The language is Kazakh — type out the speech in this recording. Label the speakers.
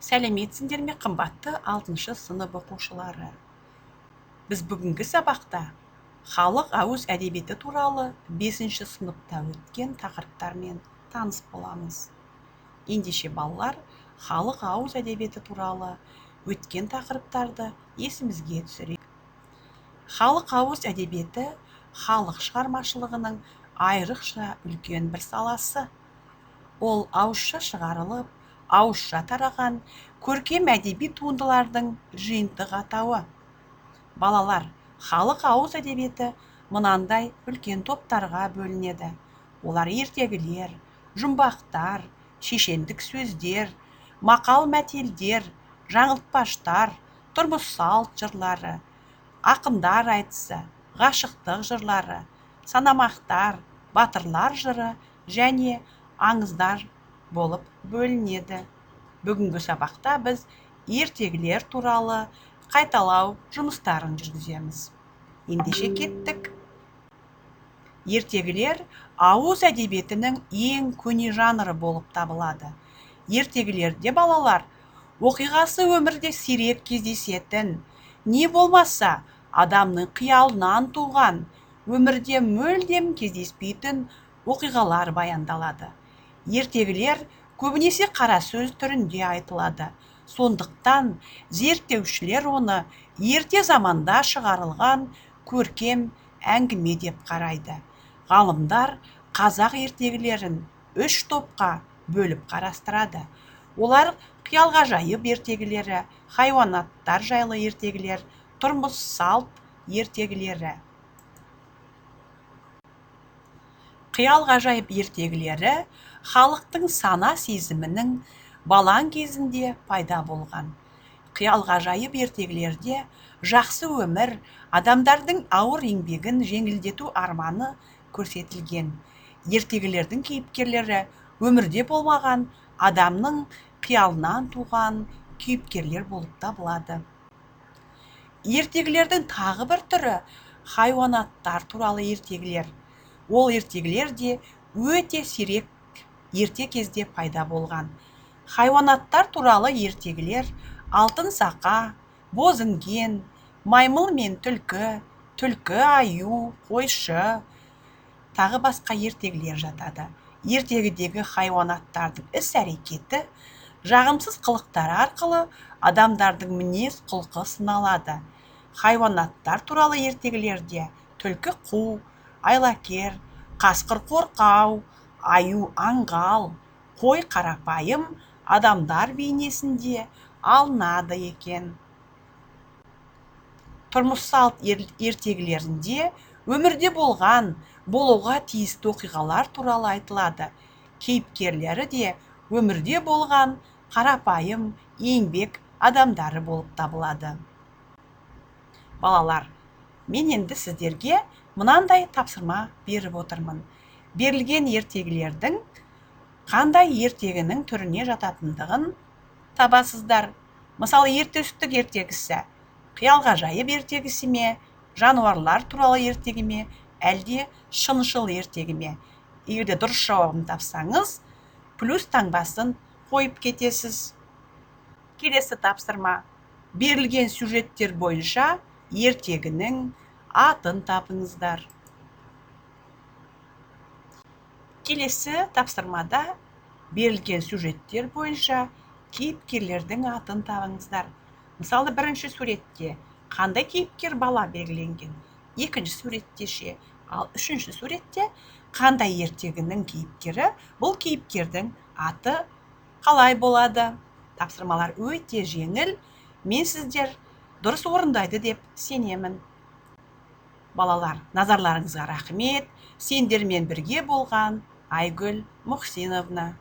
Speaker 1: Сәлеметсіңдер ме, қымбатты 6 сынып оқушылары. Біз бүгінгі сабақта халық ауыз әдебиеті туралы 5 сыныпта өткен тақырыптармен таныс боламыз. Ендеше балалар, халық ауыз әдебиеті туралы өткен тақырыптарды есімізге түсірейік. Халық ауыз әдебиеті халық шығармашылығының айрықша үлкен бір саласы. Ол ауызша шығарылып, ауызша тараған көркем әдеби туындылардың жиынтық атауы. Балалар, халық ауыз әдебиеті мынандай үлкен топтарға бөлінеді. Олар ертегілер, жұмбақтар, шешендік сөздер, мақал-мәтелдер, жаңылтпаштар, тұрмыс салт жырлары, ақындар айтысы, ғашықтық жырлары, санамақтар, батырлар жыры және аңыздар болып бөлінеді. Бүгінгі сабақта біз ертегілер туралы қайталау жұмыстарын жүргіземіз. Ендеше кеттік. Ертегілер ауыз әдебиетінің ең көне жанры болып табылады. Ертегілерде балалар оқиғасы өмірде сирек кездесетін, не болмаса адамның қиялынан туған, өмірде мүлдем кездеспейтін оқиғалар баяндалады. Ертегілер көбінесе қара сөз түрінде айтылады. Сондықтан зерттеушілер оны ерте заманда шығарылған көркем әңгіме деп қарайды. Ғалымдар қазақ ертегілерін 3 топқа бөліп қарастырады. Олар қиялғажайып ертегілері, хайуанаттар жайлы ертегілер, тұрмыс салт ертегілері. Қиялғажайып ертегілері халықтың сана сезімінің балаң кезінде пайда болған. Қиялғажайып ертегілерде жақсы өмір, адамдардың ауыр еңбегін жеңілдету арманы көрсетілген. Ертегілердің кейіпкерлері өмірде болмаған адамның қиялынан туған кейіпкерлер болып табылады. Ертегілердің тағы бір түрі хайуанаттар туралы ертегілер. Ол ертегілер де өте сирек ерте кезде пайда болған. Хайуанаттар туралы ертегілер алтын сақа, бозінген, маймыл мен түлкі, түлкі аю, қойшы, тағы басқа ертегілер жатады. Ертегідегі хайуанаттардың іс-әрекеті жағымсыз қылықтары арқылы адамдардың мінез құлқы сыналады. Хайуанаттар туралы ертегілерде түлкі қу, айлакер, қасқыр қорқау, аю аңғал, қой қарапайым адамдар бейнесінде алынады екен. Тұрмыс салт ертегілерінде өмірде болған, болуға тиісті оқиғалар туралы айтылады. Кейіпкерлері де өмірде болған қарапайым еңбек адамдары болып табылады. Балалар, мен енді сіздерге мынандай тапсырма беріп отырмын. Берілген ертегілердің қандай ертегінің түріне жататындығын табасыздар. Мысалы, ертөстік ертегісі, қиялғажайып ертегісі ме, жануарлар туралы ертегі ме, әлде шыншыл ертегі ме? Егер дұрыс жауабын тапсаңыз, плюс таңбасын қойып кетесіз. Келесі тапсырма. Берілген сюжеттер бойынша ертегінің атын табыңыздар. Келесі тапсырмада берілген сюжеттер бойынша кейіпкерлердің атын табыңыздар. Мысалы, бірінші суретте қандай кейіпкер бала белгіленген? Екінші суретте ше, ал үшінші суретте қандай ертегінің кейіпкері? Бұл кейіпкердің аты қалай болады? Тапсырмалар өте жеңіл. Мен сіздер дұрыс орындайды деп сенемін. Балалар, назарларыңызға рахмет. Сендермен бірге болған Айгүл Мұхсиновна.